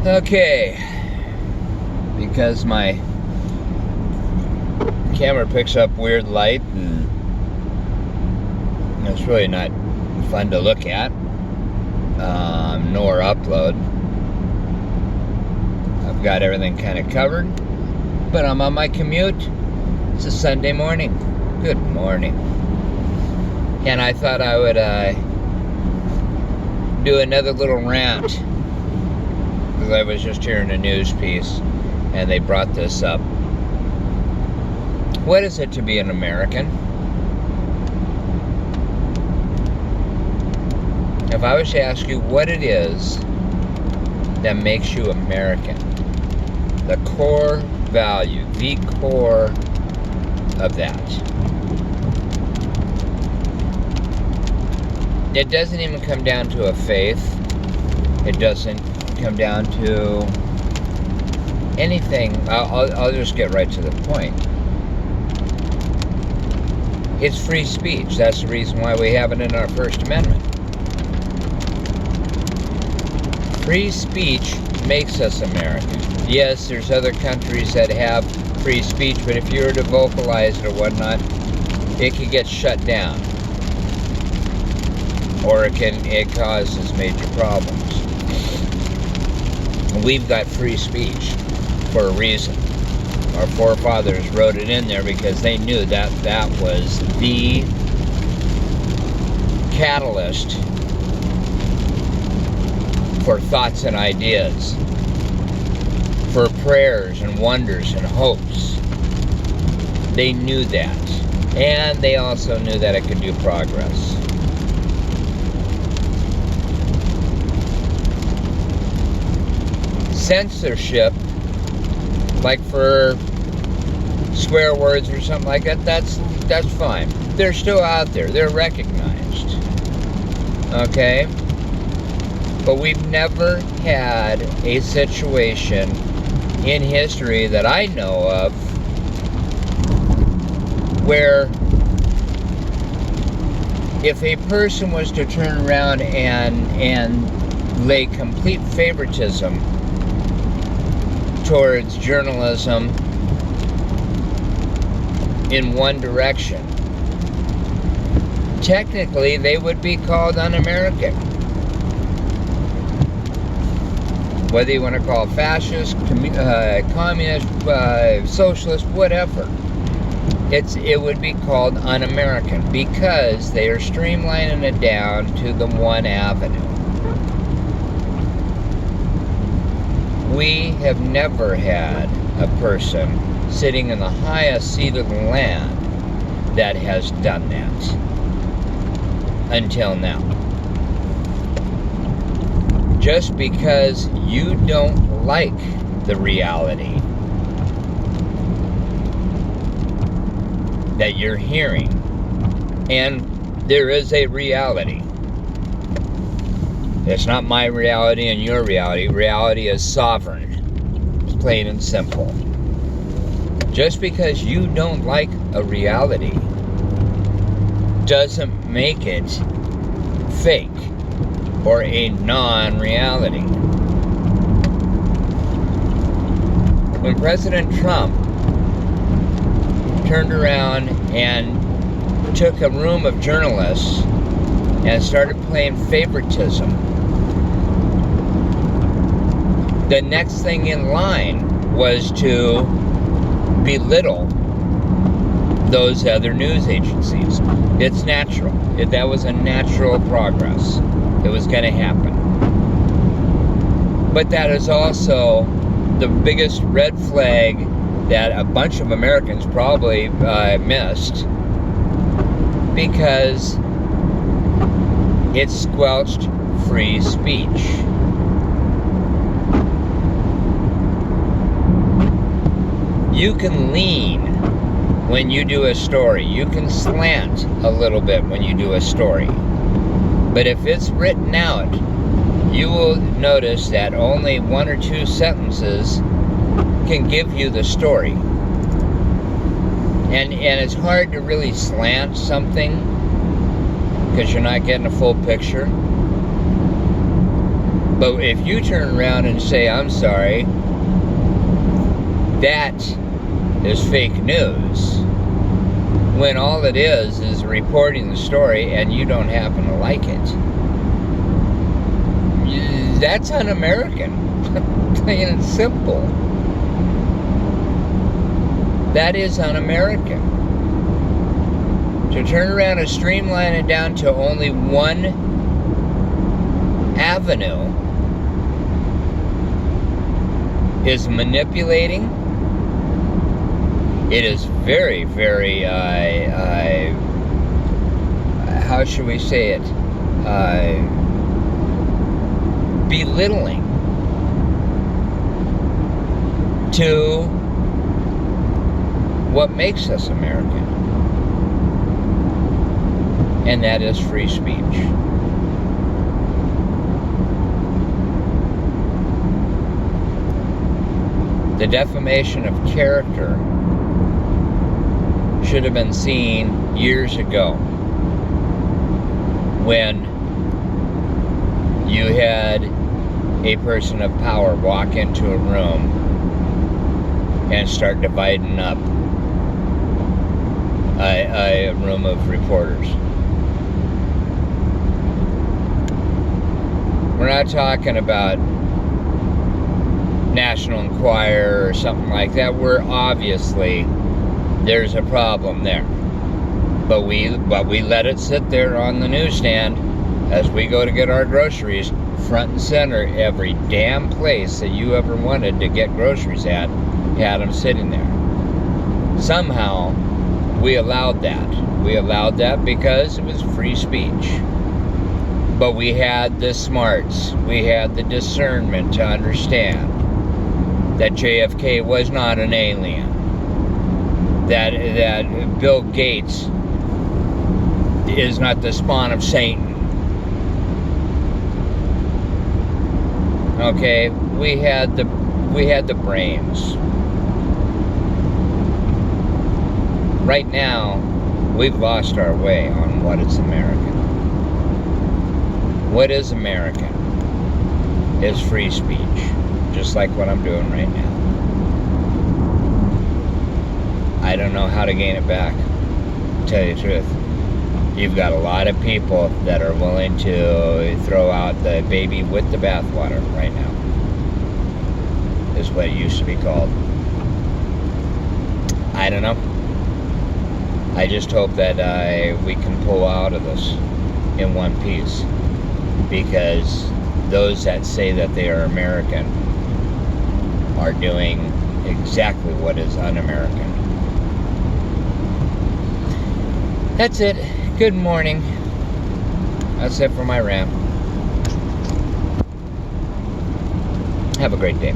Okay, because my camera picks up weird light and it's really not fun to look at, nor upload. I've got everything kind of covered, but I'm on my commute. It's a Sunday morning. Good morning. And I thought I would do another little rant, because I was just hearing a news piece and they brought this up. What is it to be an American? If I was to ask you what it is that makes you American, the core value, the core of that, it doesn't even come down to a faith. It doesn't come down to anything. I'll just get right to the point. It's free speech. That's the reason why we have it in our First Amendment. Free speech makes us American. Yes, there's other countries that have free speech, but if you were to vocalize it or whatnot, it could get shut down, or it causes major problems. We've got free speech for a reason. Our forefathers wrote it in there because they knew that that was the catalyst for thoughts and ideas, for prayers and wonders and hopes. They knew that. And they also knew that it could do progress. Censorship, like for swear words or something like that, that's fine. They're still out there. They're recognized. Okay? But we've never had a situation in history that I know of where if a person was to turn around and lay complete favoritism towards journalism in one direction, technically they would be called un-American. Whether you want to call it fascist, communist, socialist, whatever, it would be called un-American because they are streamlining it down to the one avenue. We have never had a person sitting in the highest seat of the land that has done that until now. Just because you don't like the reality that you're hearing, and there is a reality. It's not my reality and your reality. Reality is sovereign. It's plain and simple. Just because you don't like a reality doesn't make it fake or a non-reality. When President Trump turned around and took a room of journalists and started playing favoritism, the next thing in line was to belittle those other news agencies. It's natural. That was a natural progress. It was going to happen. But that is also the biggest red flag that a bunch of Americans probably missed, because it squelched free speech. You can lean when you do a story. You can slant a little bit when you do a story. But if it's written out, you will notice that only one or two sentences can give you the story. And it's hard to really slant something because you're not getting a full picture. But if you turn around and say, I'm sorry, that is fake news, when all it is reporting the story and you don't happen to like it, that's un-American. Plain and simple. That is un-American. To turn around and streamline it down to only one avenue is manipulating. It is very, very, how should we say it? Belittling to what makes us American. And that is free speech. The defamation of character should have been seen years ago when you had a person of power walk into a room and start dividing up a room of reporters. We're not talking about National Enquirer or something like that, where obviously there's a problem there. But we let it sit there on the newsstand as we go to get our groceries, front and center. Every damn place that you ever wanted to get groceries at had them sitting there. Somehow we allowed that. We allowed that because it was free speech. But we had the smarts, we had the discernment to understand that JFK was not an alien, that Bill Gates is not the spawn of Satan. Okay, we had the brains. Right now, we've lost our way on what is American. What is American is free speech, just like what I'm doing right now. I don't know how to gain it back, to tell you the truth. You've got a lot of people that are willing to throw out the baby with the bathwater right now, is what it used to be called. I don't know. I just hope that we can pull out of this in one piece, because those that say that they are American are doing exactly what is un-American. That's it. Good morning. That's it for my rant. Have a great day.